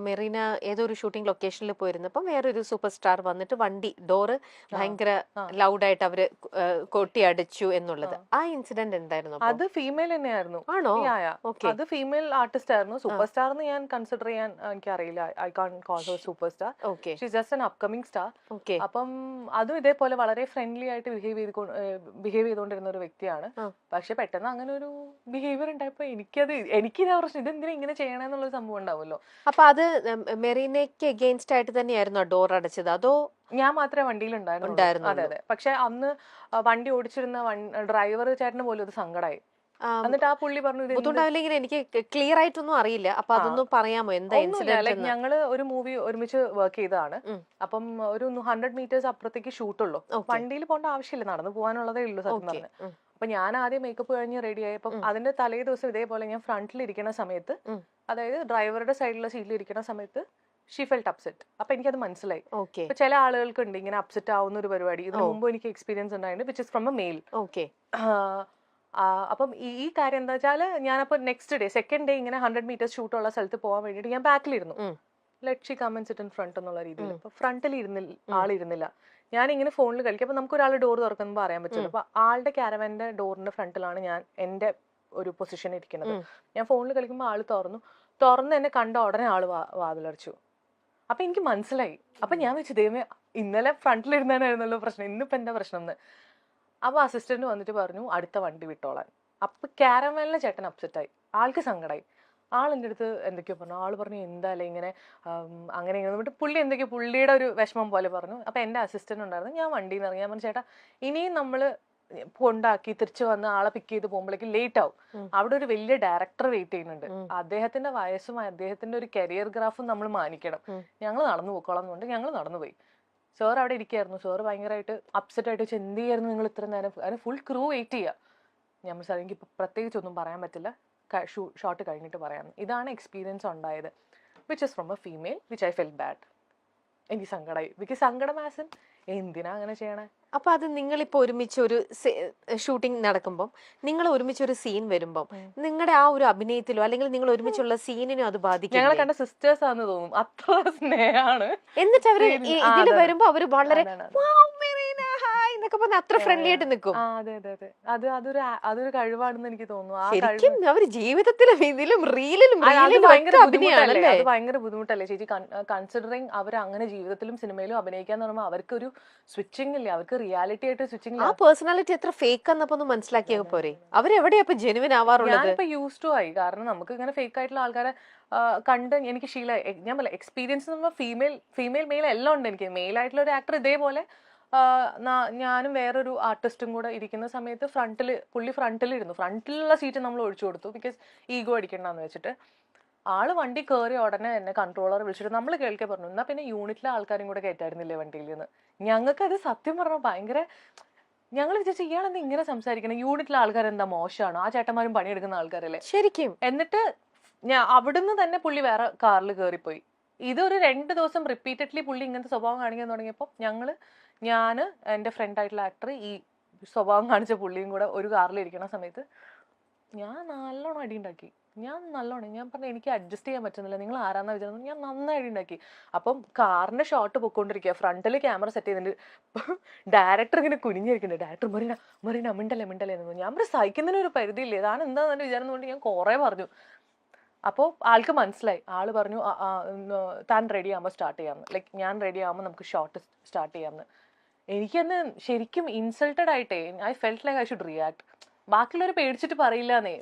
മെറീന ഏതോ ഒരു ഷൂട്ടിംഗ് ലൊക്കേഷനിൽ പോയിരുന്നപ്പം വേറൊരു സൂപ്പർ സ്റ്റാർ വന്നിട്ട് വണ്ടി ഡോറ് ഭയങ്കര ലൗഡായിട്ട് അവര് കൊട്ടി അടിച്ചു എന്നുള്ളത്. ആ ഇൻസിഡന്റ് എന്തായിരുന്നു? അത് ഫീമെയിൽ തന്നെയായിരുന്നു. ആണോ? അത് ഫീമെയിൽ ആർട്ടിസ്റ്റ് ആയിരുന്നു. സൂപ്പർ സ്റ്റാർ എന്ന് ഞാൻ കൺസിഡർ ചെയ്യാൻ എനിക്ക് അറിയില്ല. I can't call her super star. She just an upcoming star. അപ്പം അതും ഇതേപോലെ വളരെ ഫ്രണ്ട്ലി ആയിട്ട് ബിഹേവ് ചെയ്തുകൊണ്ടിരുന്ന ഒരു വ്യക്തിയാണ്. പക്ഷെ പെട്ടെന്ന് അങ്ങനെ ഒരു ബിഹേവിയർ ഉണ്ടായപ്പോ എനിക്കിതാ പ്രശ്നം, ഇതെന്തിനാ ഇങ്ങനെ ചെയ്യണമെന്നുള്ള സംഭവം ഉണ്ടാവുമല്ലോ. അപ്പൊ അത് മെറീനയ്ക്ക് അഗെയിൻസ്റ്റ് ആയിട്ട് തന്നെയായിരുന്നു ഡോർ അടച്ചത്, അതോ? ഞാൻ മാത്രമേ വണ്ടിയിൽ ഉണ്ടായിരുന്നു. അതെ അതെ. പക്ഷെ അന്ന് വണ്ടി ഓടിച്ചിരുന്ന ഡ്രൈവർ ചേട്ടന് പോലും അത് സങ്കടമായി. എന്നിട്ട് ആ പുള്ളി പറഞ്ഞു, എനിക്ക് ക്ലിയർ ആയിട്ടൊന്നും അറിയില്ല, അപ്പൊ അതൊന്നും പറയാമോ? എന്താ ഇൻസിഡന്റ്? ഞങ്ങള് ഒരു മൂവി ഒരുമിച്ച് വർക്ക് ചെയ്തതാണ്. അപ്പം ഒരു 100 മീറ്റേഴ്സ് അപ്പുറത്തേക്ക് ഷൂട്ടുള്ളൂ. വണ്ടിയിൽ പോകേണ്ട ആവശ്യമില്ല, നടന്നു പോകാനുള്ളതേ ഉള്ളൂ സത്യം പറഞ്ഞ്. അപ്പൊ ഞാൻ ആദ്യം മേക്കപ്പ് കഴിഞ്ഞ് റെഡി ആയപ്പം അതിന്റെ തലേ ദിവസം ഇതേപോലെ ഞാൻ ഫ്രണ്ടിൽ ഇരിക്കുന്ന സമയത്ത്, അതായത് ഡ്രൈവറുടെ സൈഡിലെ സീറ്റിൽ ഇരിക്കുന്ന സമയത്ത് ഷീ ഫെൽറ്റ് അപ്സെറ്റ്. അപ്പൊ എനിക്കത് മനസ്സിലായി. ഇപ്പൊ ചില ആളുകൾക്ക് ഉണ്ട് ഇങ്ങനെ അപ്സെറ്റ് ആവുന്ന ഒരു പരിപാടി. ഇതിനു മുമ്പ് എനിക്ക് എക്സ്പീരിയൻസ് ഉണ്ടായിട്ടുണ്ട്, which is from a male. അപ്പം ഈ കാര്യം എന്താ വെച്ചാൽ, ഞാനപ്പോ നെക്സ്റ്റ് ഡേ സെക്കൻഡ് ഡേ ഇങ്ങനെ 100 മീറ്റേഴ്സ് ഷൂട്ടുള്ള സ്ഥലത്ത് പോകാൻ വേണ്ടിയിട്ട് ഞാൻ ബാക്കിലിരുന്നു. Let she come and sit in front എന്നുള്ള രീതിയിൽ. അപ്പൊ ഫ്രണ്ടിൽ ആളിരുന്നില്ല. ഞാൻ ഇങ്ങനെ ഫോണിൽ കളിക്കും. അപ്പൊ നമുക്ക് ഒരാൾ ഡോർ തുറക്കുമ്പോൾ അറിയാൻ പറ്റില്ല. അപ്പൊ ആളുടെ ക്യാരവാന്റെ ഡോറിന്റെ ഫ്രണ്ടിലാണ് ഞാൻ എന്റെ ഒരു പൊസിഷൻ ഇരിക്കുന്നത്. ഞാൻ ഫോണിൽ കളിക്കുമ്പോൾ ആള് തുറന്ന് എന്നെ കണ്ട ഉടനെ ആള് വാതിലടച്ചു. അപ്പൊ എനിക്ക് മനസ്സിലായി. അപ്പൊ ഞാൻ വെച്ച്, ദൈവമേ, ഇന്നലെ ഫ്രണ്ടിലിരുന്നായിരുന്നല്ലോ പ്രശ്നം, ഇന്നിപ്പോ എന്താ പ്രശ്നം എന്ന്. അപ്പൊ അസിസ്റ്റന്റ് വന്നിട്ട് പറഞ്ഞു അടുത്ത വണ്ടി വിട്ടോളാൻ. അപ്പൊ ക്യാരവാനിലെ ചേട്ടൻ അപ്സെറ്റ് ആയി, ആൾക്ക് സങ്കടമായി. ആളെൻ്റെ അടുത്ത് എന്തൊക്കെയോ പറഞ്ഞു. ആള് പറഞ്ഞു എന്തായാലും ഇങ്ങനെ അങ്ങനെ ഇങ്ങനെ പുള്ളി എന്തൊക്കെയോ പുള്ളിയുടെ ഒരു വിഷമം പോലെ പറഞ്ഞു. അപ്പൊ എന്റെ അസിസ്റ്റന്റ് ഉണ്ടായിരുന്നു. ഞാൻ വണ്ടിയിൽ നിന്ന് ഇറങ്ങി. ഞാൻ പറഞ്ഞു, ചേട്ടാ ഇനിയും നമ്മള് കൊണ്ടാക്കി തിരിച്ചു വന്ന് ആളെ പിക്ക് ചെയ്ത് പോകുമ്പോഴേക്കും ലേറ്റ് ആവും. അവിടെ ഒരു വലിയ ഡയറക്ടർ വെയിറ്റ് ചെയ്യുന്നുണ്ട്. അദ്ദേഹത്തിന്റെ വയസ്സും അദ്ദേഹത്തിന്റെ ഒരു കരിയർ ഗ്രാഫും നമ്മൾ മാനിക്കണം. ഞങ്ങൾ നടന്നു പോയിക്കോളാം എന്നുകൊണ്ട് ഞങ്ങൾ നടന്നുപോയി. സാർ അവിടെ ഇരിക്കുകയായിരുന്നു. സാർ ഭയങ്കരമായിട്ട് അപ്സെറ്റ് ആയിട്ട് വെച്ച്, എന്ത് ചെയ്യായിരുന്നു നിങ്ങൾ ഇത്ര നേരം, അതിന് ഫുൾ ക്രൂ വെയിറ്റ് ചെയ്യുക. ഞാൻ സാർ എനിക്ക് ഇപ്പൊ പ്രത്യേകിച്ച് ഒന്നും പറയാൻ പറ്റില്ല, ഷോട്ട് കഴിഞ്ഞിട്ട് പറയാം. ഇതാണ് എക്സ്പീരിയൻസ് ഉണ്ടായത്, which is from A female, which I felt bad. എനിക്ക് സങ്കടമായി. ബിക്കോസ് സങ്കടം ആസ് എന്തിനാ അങ്ങനെ ചെയ്യണേ. അപ്പൊ അത് നിങ്ങളിപ്പോ ഒരുമിച്ച് ഒരു ഷൂട്ടിംഗ് നടക്കുമ്പോൾ, നിങ്ങൾ ഒരുമിച്ച് ഒരു സീൻ വരുമ്പോൾ നിങ്ങളുടെ ആ ഒരു അഭിനയത്തിലോ അല്ലെങ്കിൽ നിങ്ങൾ ഒരുമിച്ചുള്ള സീനിനോ അത് ബാധിക്കും? ഞങ്ങളെ കണ്ട സിസ്റ്റേഴ്സ് ആണെന്ന് തോന്നും, അത്ര സ്നേഹമാണ്. എന്നിട്ട് അവര് ഇതിൽ വരുമ്പോ അവര് വളരെ അത്ര ഫ്രണ്ട്ലി ആയിട്ട് നിൽക്കും. അതെ അതെ അതെ. അതൊരു കഴിവാണെന്ന് എനിക്ക് തോന്നുന്നു. ശരിക്കും അവര് ജീവിതത്തിലും ഇതിലും റീലിലും അത് ഭയങ്കര ബുദ്ധിമുട്ടല്ലേ ചേച്ചി? കൺസിഡറിങ് അവർ അങ്ങനെ ജീവിതത്തിലും സിനിമയിലും അഭിനയിക്കാന്ന് പറയുമ്പോൾ അവർക്കൊരു സ്വിച്ചിങ് ഇല്ലേ, അവർക്ക് റിയാലിറ്റി ആയിട്ട് സ്വിച്ചിങ്. ആ പേഴ്സണാലിറ്റി എത്ര ഫേക്ക് എന്നൊന്ന് മനസ്സിലാക്കിയ പോരെ. അവരെവിടെയാ ജെനുവിൻ ആവാറുള്ളത്? ഞാനിപ്പോ യൂസ് ടു ആയി. കാരണം നമുക്ക് ഇങ്ങനെ ഫേക്ക് ആയിട്ടുള്ള ആൾക്കാരെ കണ്ട് എനിക്ക് ശീലമായി. ഞാൻ പറയാം, എക്സ്പീരിയൻസ് ഫീമെയിൽ മെയിൽ എല്ലാം ഉണ്ട് എനിക്ക്. മെയിൽ ആയിട്ടുള്ള ഒരു ആക്ടർ ഇതേപോലെ ഞാനും വേറൊരു ആർട്ടിസ്റ്റും കൂടെ ഇരിക്കുന്ന സമയത്ത് പുള്ളി ഫ്രണ്ടിലിരുന്നു. ഫ്രണ്ടിലുള്ള സീറ്റ് നമ്മൾ ഒഴിച്ചു കൊടുത്തു, ബിക്കോസ് ഈഗോ അടിക്കണ്ടെന്ന് വെച്ചിട്ട്. ആള് വണ്ടി കയറി ഉടനെ എന്നെ കൺട്രോളർ വിളിച്ചിട്ട് നമ്മൾ കേൾക്കെ പറഞ്ഞു, എന്നാ പിന്നെ യൂണിറ്റിലെ ആൾക്കാരും കൂടെ കയറ്റായിരുന്നില്ലേ വണ്ടിയിൽ നിന്ന്. ഞങ്ങൾക്കത് സത്യം പറഞ്ഞാൽ ഭയങ്കര, ഞങ്ങൾ വിചാരിച്ചു ഇയാളെന്താ ഇങ്ങനെ സംസാരിക്കണം, യൂണിറ്റിലെ ആൾക്കാരെന്താ മോശമാണോ, ആ ചേട്ടന്മാരും പണിയെടുക്കുന്ന ആൾക്കാരല്ലേ ശരിക്കും. എന്നിട്ട് അവിടുന്ന് തന്നെ പുള്ളി വേറെ കാറിൽ കയറിപ്പോയി. ഇതൊരു 2 ദിവസം റിപ്പീറ്റഡ്ലി പുള്ളി ഇങ്ങനത്തെ സ്വഭാവം കാണിക്കാൻ തുടങ്ങിയപ്പോൾ ഞാൻ എൻ്റെ ഫ്രണ്ടായിട്ടുള്ള ആക്ടർ ഈ സ്വഭാവം കാണിച്ച പുള്ളിയും കൂടെ ഒരു കാറിൽ ഇരിക്കുന്ന സമയത്ത് ഞാൻ നല്ലോണം അടി ഉണ്ടാക്കി. ഞാൻ പറഞ്ഞു എനിക്ക് അഡ്ജസ്റ്റ് ചെയ്യാൻ പറ്റുന്നില്ല, നിങ്ങൾ ആരാന്നാ വിചാരിച്ചത്. ഞാൻ നന്നായി അടി ഉണ്ടാക്കി. അപ്പം കാറിന്റെ ഷോട്ട് പൊയ്ക്കൊണ്ടിരിക്കുക, ഫ്രണ്ടിൽ ക്യാമറ സെറ്റ് ചെയ്തിട്ടുണ്ട്, ഡയറക്ടർ ഇങ്ങനെ കുനിഞ്ഞിരിക്കുന്നുണ്ട്. ഡയറക്ടർ മറീന മിണ്ടല്ലേ എന്ന്. ഞാൻ പറഞ്ഞു സഹിക്കുന്നതിന് ഒരു പരിധിയില്ലേ, താൻ എന്താന്ന് വിചാരം കൊണ്ട് ഞാൻ കുറെ പറഞ്ഞു. അപ്പോൾ ആൾക്ക് മനസ്സിലായി. ആള് പറഞ്ഞു താൻ റെഡി ആകുമ്പോൾ സ്റ്റാർട്ട് ചെയ്യാമെന്ന്, ലൈക്ക് ഞാൻ റെഡി ആകുമ്പോൾ നമുക്ക് ഷോട്ട് സ്റ്റാർട്ട് ചെയ്യാമെന്ന്. എനിക്കന്ന് ശരിക്കും ഇൻസൾട്ടഡ് ആയിട്ടേ, I felt like I should react. ബാക്കിയുള്ളവർ പേടിച്ചിട്ട് പറയില്ലാന്നേ.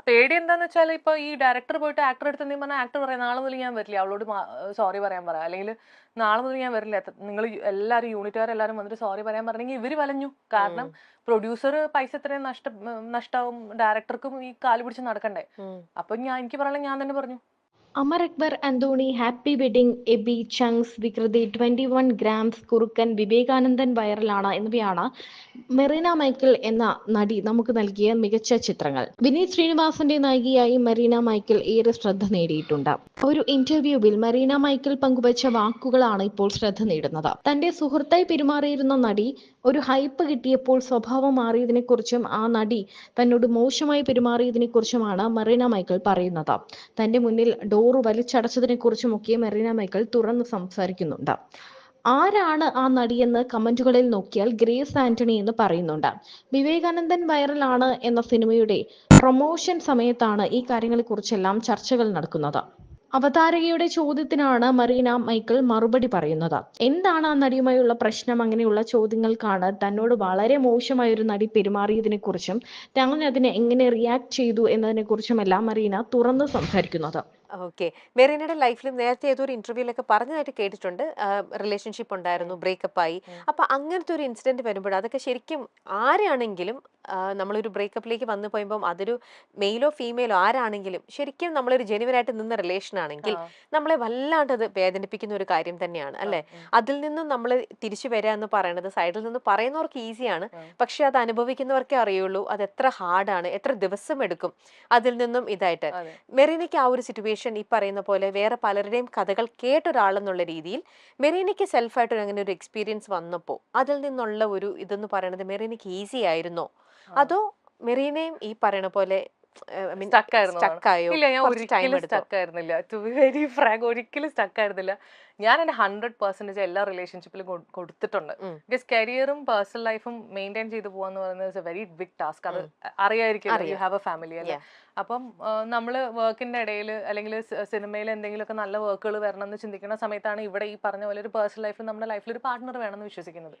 പേടി എന്താന്ന് വെച്ചാൽ, ഇപ്പൊ ഈ ഡയറക്ടർ പോയിട്ട് ആക്ടർ എടുത്ത് എന്തെങ്കിലും പറഞ്ഞാൽ ആക്ടർ പറയാം നാളെ മുതൽ ഞാൻ വരില്ല, അവളോട് സോറി പറയാൻ പറയാം, അല്ലെങ്കിൽ നാളെ മുതൽ ഞാൻ വരില്ല, നിങ്ങൾ എല്ലാവരും യൂണിറ്റുകാരെല്ലാവരും വന്നിട്ട് സോറി പറയാൻ പറഞ്ഞെങ്കിൽ ഇവര് വലഞ്ഞു. കാരണം പ്രൊഡ്യൂസർ പൈസ എത്രയും നഷ്ടമാവും, ഡയറക്ടർക്കും ഈ കാല് പിടിച്ച് നടക്കണ്ടേ. അപ്പൊ എനിക്ക് പറയാൻ ഞാൻ തന്നെ പറഞ്ഞു. അമർ അക്ബർ അന്തോണി, ഹാപ്പി വെഡിങ്, എബി, ചങ്സ്, വികൃതി, 21 ഗ്രാംസ്, കുറുക്കൻ, വിവേകാനന്ദൻ വൈറലാണ് എന്നിവയാണ് മെറീന മൈക്കിൾ എന്ന നടി നമുക്ക് നൽകിയ മികച്ച ചിത്രങ്ങൾ. വിനീത് ശ്രീനിവാസന്റെ നായികയായി മെറീന മൈക്കിൾ ഏറെ ശ്രദ്ധ നേടിയിട്ടുണ്ട്. ഒരു ഇന്റർവ്യൂവിൽ മെറീന മൈക്കിൾ പങ്കുവച്ച വാക്കുകളാണ് ഇപ്പോൾ ശ്രദ്ധ നേടുന്നത്. തന്റെ സുഹൃത്തായി പെരുമാറിയിരുന്ന നടി ഒരു ഹൈപ്പ് കിട്ടിയപ്പോൾ സ്വഭാവം മാറിയതിനെക്കുറിച്ചും ആ നടി തന്നോട് മോശമായി പെരുമാറിയതിനെക്കുറിച്ചുമാണ് മെറീന മൈക്കിൾ പറയുന്നത്. തന്റെ മുന്നിൽ ഡോർ ഡോറ് വലിച്ചടച്ചതിനെ കുറിച്ചുമൊക്കെ മെറീന മൈക്കൽ തുറന്ന് സംസാരിക്കുന്നുണ്ട്. ആരാണ് ആ നടിയെന്ന് കമന്റുകളിൽ നോക്കിയാൽ ഗ്രേസ് ആന്റണി എന്ന് പറയുന്നുണ്ട്. വിവേകാനന്ദൻ വൈറലാണ് എന്ന സിനിമയുടെ പ്രൊമോഷൻ സമയത്താണ് ഈ കാര്യങ്ങളെക്കുറിച്ചെല്ലാം ചർച്ചകൾ നടക്കുന്നത്. അവതാരകയുടെ ചോദ്യത്തിനാണ് മറീന മൈക്കൽ മറുപടി പറയുന്നത്. എന്താണ് ആ നടിയുമായുള്ള പ്രശ്നം? അങ്ങനെയുള്ള ചോദ്യങ്ങൾക്കാണ് തന്നോട് വളരെ മോശമായ ഒരു നടി പെരുമാറിയതിനെ കുറിച്ചും താൻ അതിനെ എങ്ങനെ റിയാക്ട് ചെയ്തു എന്നതിനെ കുറിച്ചുമെല്ലാം മറീന തുറന്ന് സംസാരിക്കുന്നത്. ഓക്കെ. മെറീനയുടെ ലൈഫിൽ നേരത്തെ ഏതൊരു ഇന്റർവ്യൂലൊക്കെ പറഞ്ഞതായിട്ട് കേട്ടിട്ടുണ്ട്. റിലേഷൻഷിപ്പ് ഉണ്ടായിരുന്നു, ബ്രേക്കപ്പ് ആയി. അപ്പൊ അങ്ങനത്തെ ഒരു ഇൻസിഡന്റ് വരുമ്പോൾ അതൊക്കെ ശരിക്കും ആരാണെങ്കിലും നമ്മളൊരു ബ്രേക്കപ്പിലേക്ക് വന്നു പോയുമ്പോൾ അതൊരു മെയിലോ ഫീമെയിലോ ആരാണെങ്കിലും ശരിക്കും നമ്മളൊരു ജെനുവനായിട്ട് നിന്ന റിലേഷൻ ആണെങ്കിൽ നമ്മളെ വല്ലാണ്ട് അത് വേദനിപ്പിക്കുന്ന ഒരു കാര്യം തന്നെയാണ് അല്ലെ. അതിൽ നിന്നും നമ്മൾ തിരിച്ചു വരിക എന്ന് പറയുന്നത് സൈഡിൽ നിന്ന് പറയുന്നവർക്ക് ഈസിയാണ്, പക്ഷെ അത് അനുഭവിക്കുന്നവർക്കേ അറിയുള്ളൂ അത് എത്ര ഹാർഡാണ്, എത്ര ദിവസം എടുക്കും അതിൽ നിന്നും ഇതായിട്ട്. മെറീനയ്ക്ക് ആ ഒരു സിറ്റുവേഷൻ ഈ പറയുന്ന പോലെ വേറെ പലരുടെയും കഥകൾ കേട്ടൊരാളെന്നുള്ള രീതിയിൽ മെറീനയ്ക്ക് സെൽഫായിട്ട് അങ്ങനെ ഒരു എക്സ്പീരിയൻസ് വന്നപ്പോൾ അതിൽ നിന്നുള്ള ഒരു ഇതെന്ന് പറയുന്നത് മെറീനയ്ക്ക് ഈസി ആയിരുന്നോ അതോ മെറീനയും ഈ പറയുന്ന പോലെ സ്റ്റക്കായോ? ഇല്ല, ഞാൻ ഒരിക്കലും സ്റ്റക്ക് ആയിരുന്നില്ല. ടു ബി വെരി ഫ്രാങ്ക്, ഒരിക്കലും സ്റ്റക്ക് ആയിരുന്നില്ല. ഞാൻ എന്റെ 100% എല്ലാ റിലേഷൻഷിപ്പിലും കൊടുത്തിട്ടുണ്ട്. ബിക്കോസ് കരിയറും പേഴ്സണൽ ലൈഫും മെയിൻറ്റെയിൻ ചെയ്ത് പോകാന്ന് പറയുന്നത് വെരി ബിഗ് ടാസ്ക്. അത് അറിയായിരിക്കും, യു ഹാവ് എ ഫാമിലി അല്ലേ. അപ്പം നമ്മള് വർക്കിന്റെ ഇടയിൽ അല്ലെങ്കിൽ സിനിമയിൽ എന്തെങ്കിലുമൊക്കെ നല്ല വർക്കുകൾ വരണം എന്ന് ചിന്തിക്കുന്ന സമയത്താണ് ഇവിടെ ഈ പറഞ്ഞ പോലെ ഒരു പേഴ്സണൽ ലൈഫിൽ നമ്മുടെ ലൈഫിൽ ഒരു പാർട്ട്ണർ വേണമെന്ന് വിശ്വസിക്കുന്നത്.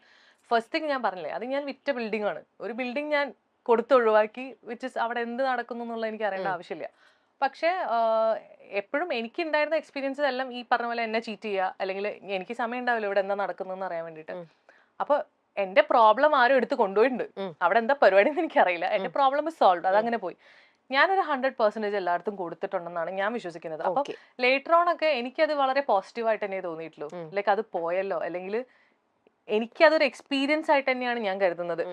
ഫസ്റ്റ് തിങ് ഞാൻ പറഞ്ഞില്ലേ, അത് ഞാൻ വിറ്റ ബിൽഡിംഗ് ആണ്. ഒരു ബിൽഡിംഗ് ഞാൻ കൊടുത്തൊഴിവാക്കി, വിച്ച് ഇസ് അവിടെ എന്ത് നടക്കുന്നു എന്നുള്ളത് എനിക്ക് അറിയേണ്ട ആവശ്യമില്ല. പക്ഷേ എപ്പോഴും എനിക്ക് ഉണ്ടായിരുന്ന എക്സ്പീരിയൻസസ് എല്ലാം ഈ പറഞ്ഞ പോലെ എന്നെ ചീറ്റ് ചെയ്യുക, അല്ലെങ്കിൽ എനിക്ക് സമയം ഉണ്ടാവില്ല ഇവിടെ എന്താ നടക്കുന്നതെന്ന് അറിയാൻ വേണ്ടിയിട്ട്. അപ്പൊ എന്റെ പ്രോബ്ലം ആരും എടുത്ത് കൊണ്ടുപോയിട്ടുണ്ട്, അവിടെ എന്താ പരിപാടി എന്ന് എനിക്കറിയില്ല. എന്റെ പ്രോബ്ലം സോൾവ്, അതങ്ങനെ പോയി. ഞാനൊരു 100% എല്ലായിടത്തും കൊടുത്തിട്ടുണ്ടെന്നാണ് ഞാൻ വിശ്വസിക്കുന്നത്. അപ്പൊ ലേറ്റർ ഓൺ ഒക്കെ എനിക്കത് വളരെ പോസിറ്റീവായിട്ട് തന്നെ തോന്നിയിട്ടുള്ളൂ. ലൈക്ക് അത് പോയല്ലോ, അല്ലെങ്കിൽ എനിക്കതൊരു എക്സ്പീരിയൻസ് ആയിട്ട് തന്നെയാണ് ഞാൻ കരുതുന്നത്.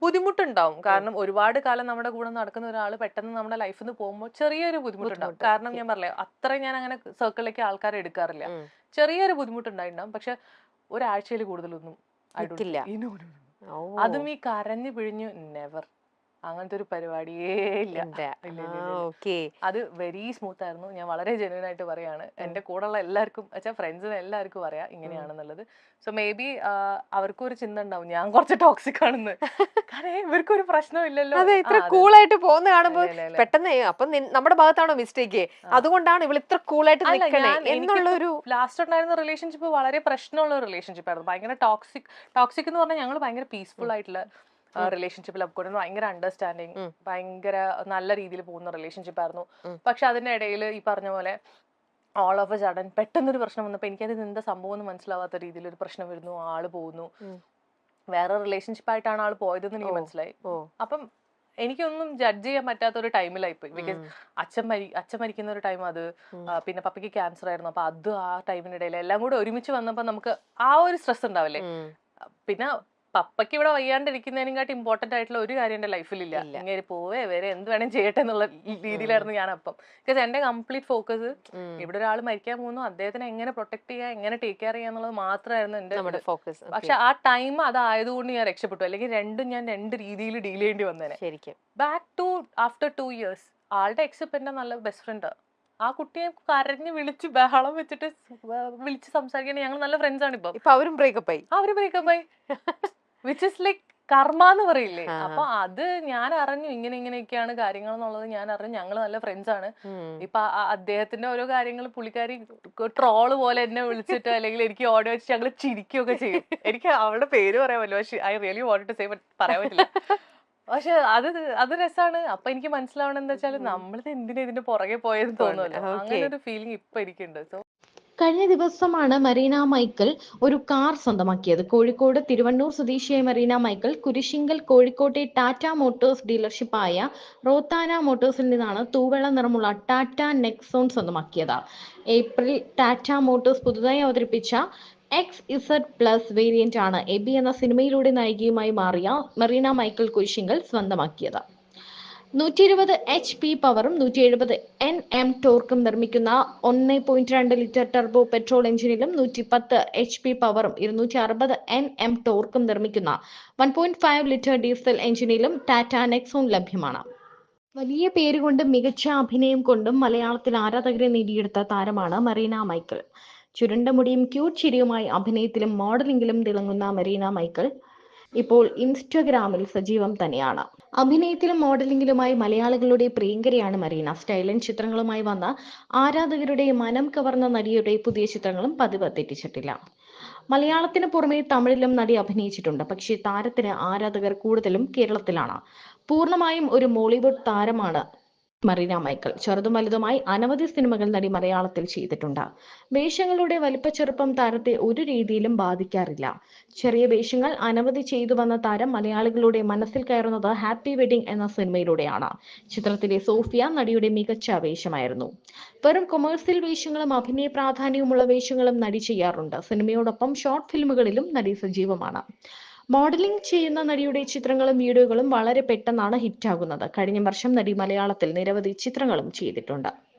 ബുദ്ധിമുട്ടുണ്ടാവും, കാരണം ഒരുപാട് കാലം നമ്മുടെ കൂടെ നടക്കുന്ന ഒരാൾ പെട്ടെന്ന് നമ്മുടെ ലൈഫിൽ നിന്ന് പോകുമ്പോൾ ചെറിയൊരു ബുദ്ധിമുട്ടുണ്ടാവും. കാരണം ഞാൻ പറഞ്ഞില്ലേ, അത്ര ഞാൻ അങ്ങനെ സർക്കിളിലേക്ക് ആൾക്കാരെ എടുക്കാറില്ല. ചെറിയൊരു ബുദ്ധിമുട്ടുണ്ടായിട്ടുണ്ടാവും, പക്ഷെ ഒരാഴ്ചയിൽ കൂടുതലൊന്നും അതും ഈ കരഞ്ഞു പിഴിഞ്ഞു നെവർ, അങ്ങനത്തെ ഒരു പരിപാടിയേ ഇല്ല. അത് വെരി സ്മൂത്ത് ആയിരുന്നു. ഞാൻ വളരെ ജെന്യൂൻ ആയിട്ട് പറയാണ്. എന്റെ കൂടെയുള്ള എല്ലാവർക്കും വെച്ചാൽ ഫ്രണ്ട്സിന് എല്ലാവർക്കും അറിയാം ഇങ്ങനെയാണെന്നുള്ളത്. സോ മേ ബി അവർക്കും ഒരു ചിന്ത ഉണ്ടാവും ഞാൻ കുറച്ച് ടോക്സിക് ആണെന്ന്. കാരണം ഇവർക്കും ഒരു പ്രശ്നമില്ലല്ലോ, ഇത്ര കൂളായിട്ട് പോകുന്ന കാണുമ്പോൾ പെട്ടെന്ന് അപ്പൊ നമ്മുടെ ഭാഗത്താണോ മിസ്റ്റേക്ക്, അതുകൊണ്ടാണ് ഇവൾ ഇത്ര കൂളായിട്ട് എന്നുള്ളൊരു. ലാസ്റ്റ് ഉണ്ടായിരുന്ന റിലേഷൻഷിപ്പ് വളരെ പ്രശ്നമുള്ള റിലേഷൻഷിപ്പ് ആയിരുന്നു. ഭയങ്കര ടോക്സിക് എന്ന് പറഞ്ഞാൽ ഞങ്ങൾ ഭയങ്കര പീസ്ഫുൾ ആയിട്ടുള്ള റിലേഷൻഷിപ്പിൽ അപ്കൊണ്ട് ഭയങ്കര അണ്ടർസ്റ്റാൻഡിങ്, ഭയങ്കര നല്ല രീതിയിൽ പോകുന്ന റിലേഷൻഷിപ്പ് ആയിരുന്നു. പക്ഷെ അതിന്റെ ഇടയിൽ ഈ പറഞ്ഞ പോലെ ഓൾ ഓഫ് എ സഡൻ പെട്ടെന്നൊരു പ്രശ്നം വന്നപ്പോൾ എനിക്കത് എന്താ സംഭവം എന്ന് മനസ്സിലാവാത്ത രീതിയിൽ ഒരു പ്രശ്നം വരുന്നു, ആള് പോകുന്നു, വേറെ റിലേഷൻഷിപ്പ് ആയിട്ടാണ് ആള് പോയതെന്ന് എനിക്ക് മനസ്സിലായി. അപ്പം എനിക്കൊന്നും ജഡ്ജ് ചെയ്യാൻ പറ്റാത്ത ഒരു ടൈമിലായിപ്പോയി. ബിക്കോസ് അച്ഛൻ മരിക്കുന്ന ഒരു ടൈം, അത് പിന്നെ പപ്പയ്ക്ക് ക്യാൻസർ ആയിരുന്നു. അപ്പൊ അത് ആ ടൈമിനിടയിൽ എല്ലാം കൂടെ ഒരുമിച്ച് വന്നപ്പോ നമുക്ക് ആ ഒരു സ്ട്രെസ് ഉണ്ടാവില്ലേ. പിന്നെ പപ്പയ്ക്ക് ഇവിടെ വയ്യാണ്ടിരിക്കുന്നതിനെക്കാട്ടി ഇമ്പോർട്ടന്റ് ആയിട്ടുള്ള ഒരു കാര്യം എന്റെ ലൈഫിലില്ല. ഇങ്ങനെ പോവേ വരെ എന്ത് വേണം ചെയ്യട്ടെ എന്നുള്ള രീതിയിലായിരുന്നു ഞാൻ അപ്പം. ബിക്കോസ് എന്റെ കംപ്ലീറ്റ് ഫോക്കസ് ഇവിടെ ഒരാൾ മരിക്കാൻ പോകുന്നു, അദ്ദേഹത്തിനെ എങ്ങനെ പ്രൊട്ടക്ട് ചെയ്യാം, എങ്ങനെ ടേക്ക് കെയർ ചെയ്യാന്നുള്ളത് മാത്രമായിരുന്നു എന്റെ ഫോക്കസ്. പക്ഷെ ആ ടൈം അതായതുകൊണ്ട് ഞാൻ രക്ഷപ്പെട്ടു. അല്ലെങ്കിൽ ഞാൻ രണ്ട് രീതിയിൽ ഡീൽ ചെയ്യേണ്ടി വന്നേനെ. ശരിക്കും ബാക്ക് ടു ആഫ്റ്റർ 2 years ആളുടെ എക്സ് എന്റെ നല്ല ബെസ്റ്റ് ഫ്രണ്ട്. ആ കുട്ടിയെ കരഞ്ഞ് വിളിച്ച് ബഹളം വെച്ചിട്ട് വിളിച്ച് സംസാരിക്കണേ. ഞങ്ങൾ നല്ല ഫ്രണ്ട്സ് ആണ്. ഇപ്പൊ അവരും ബ്രേക്കപ്പ് ആയി വിച്ച് ഇസ് ലൈക്ക് കർമ്മ എന്ന് പറയില്ലേ. അപ്പൊ അത് ഞാൻ അറിഞ്ഞു ഇങ്ങനെയൊക്കെയാണ് കാര്യങ്ങൾ എന്നുള്ളത് ഞാൻ അറിഞ്ഞു. ഞങ്ങൾ നല്ല ഫ്രണ്ട്സ് ആണ്. ഇപ്പൊ അദ്ദേഹത്തിന്റെ ഓരോ കാര്യങ്ങൾ പുള്ളിക്കാരി ട്രോള് പോലെ എന്നെ വിളിച്ചിട്ട് അല്ലെങ്കിൽ എനിക്ക് ഓഡിയോ വെച്ച് ഞങ്ങൾ ചിരിക്കുകയൊക്കെ ചെയ്യും. എനിക്ക് അവളുടെ പേര് പറയാൻ പറ്റില്ല, പക്ഷെ I really want to say but പറയാൻ പറ്റില്ല. പക്ഷെ അത് രസമാണ്. അപ്പൊ എനിക്ക് മനസ്സിലാവണം എന്താ വെച്ചാൽ നമ്മളിത് എന്തിനാ ഇതിന്റെ പുറകെ പോയെന്ന് തോന്നുമല്ലോ. അങ്ങനെ ഒരു ഫീലിംഗ് ഇപ്പൊ എനിക്കുണ്ട്. സോ കഴിഞ്ഞ ദിവസമാണ് മറീന മൈക്കൽ ഒരു കാർ സ്വന്തമാക്കിയത്. കോഴിക്കോട് തിരുവണ്ണൂർ സ്വദേശിയായ മറീന മൈക്കൽ കുരിശിങ്കൽ കോഴിക്കോട്ടെ ടാറ്റ മോട്ടോഴ്സ് ഡീലർഷിപ്പായ റോത്താന മോട്ടോഴ്സിൽ നിന്നാണ് തൂവെള്ള നിറമുള്ള ടാറ്റ നെക്സോൺ സ്വന്തമാക്കിയത്. ഏപ്രിൽ ടാറ്റ മോട്ടോഴ്സ് പുതുതായി അവതരിപ്പിച്ച XZ+ വേരിയന്റ് ആണ് എബി എന്ന സിനിമയിലൂടെ നായികയുമായി മാറിയ മറീന മൈക്കൽ കുരിശിങ്കൽ സ്വന്തമാക്കിയത്. 120 HP പവറും 170 Nm ടോർക്കും നിർമ്മിക്കുന്ന 1.2 ലിറ്റർ ടർബോ പെട്രോൾ എഞ്ചിനിലും 110 HP പവറും 260 Nm ടോർക്കും നിർമ്മിക്കുന്ന 1.5 ലിറ്റർ ഡീസൽ എഞ്ചിനിലും ടാറ്റ നെക്സോൺ ലഭ്യമാണ്. വലിയ പേരുകൊണ്ടും മികച്ച അഭിനയം കൊണ്ടും മലയാളത്തിൽ ആരാധകരെ നേടിയെടുത്ത താരമാണ് മറീന മൈക്കിൾ. ചുരുണ്ട മുടിയും ക്യൂട്ട് ചിരിയുമായി അഭിനയത്തിലും മോഡലിംഗിലും തിളങ്ങുന്ന മറീന മൈക്കിൾ ഇപ്പോൾ ഇൻസ്റ്റഗ്രാമിൽ സജീവം തന്നെയാണ്. അഭിനയത്തിലും മോഡലിംഗിലുമായി മലയാളികളുടെ പ്രിയങ്കരിയാണ് മറീന. സ്റ്റൈലൻ ചിത്രങ്ങളുമായി വന്ന ആരാധകരുടെ മനം കവർന്ന നടിയുടെ പുതിയ ചിത്രങ്ങളും പതിവ് തെറ്റിച്ചിട്ടില്ല. മലയാളത്തിന് പുറമെ തമിഴിലും നടി അഭിനയിച്ചിട്ടുണ്ട്. പക്ഷേ താരത്തിന് ആരാധകർ കൂടുതലും കേരളത്തിലാണ്. പൂർണ്ണമായും ഒരു മോളിവുഡ് താരമാണ് മറീന മൈക്കിൾ. ചെറുതും വലുതുമായി അനവധി സിനിമകൾ നടി മലയാളത്തിൽ ചെയ്തിട്ടുണ്ട്. വേഷങ്ങളുടെ വലിപ്പച്ചെറുപ്പം താരത്തെ ഒരു രീതിയിലും ബാധിക്കാറില്ല. ചെറിയ വേഷങ്ങൾ അനവധി ചെയ്തു വന്ന താരം മലയാളികളുടെ മനസ്സിൽ കയറുന്നത് ഹാപ്പി വെഡിങ് എന്ന സിനിമയിലൂടെയാണ്. ചിത്രത്തിലെ സോഫിയ നടിയുടെ മികച്ച വേഷമായിരുന്നു. വെറും കൊമേഴ്സ്യൽ വേഷങ്ങളും അഭിനയ പ്രാധാന്യവുമുള്ള വേഷങ്ങളും നടി ചെയ്യാറുണ്ട്. സിനിമയോടൊപ്പം ഷോർട്ട് ഫിലിമുകളിലും നടി സജീവമാണ്. മോഡലിംഗ് ചെയ്യുന്ന നടിയുടെ ചിത്രങ്ങളും വീഡിയോകളും വളരെ പെട്ടെന്നാണ് ഹിറ്റാകുന്നത്. കഴിഞ്ഞ വർഷം നടി മലയാളത്തിൽ നിരവധി ചിത്രങ്ങളും ചെയ്തിട്ടുണ്ട്.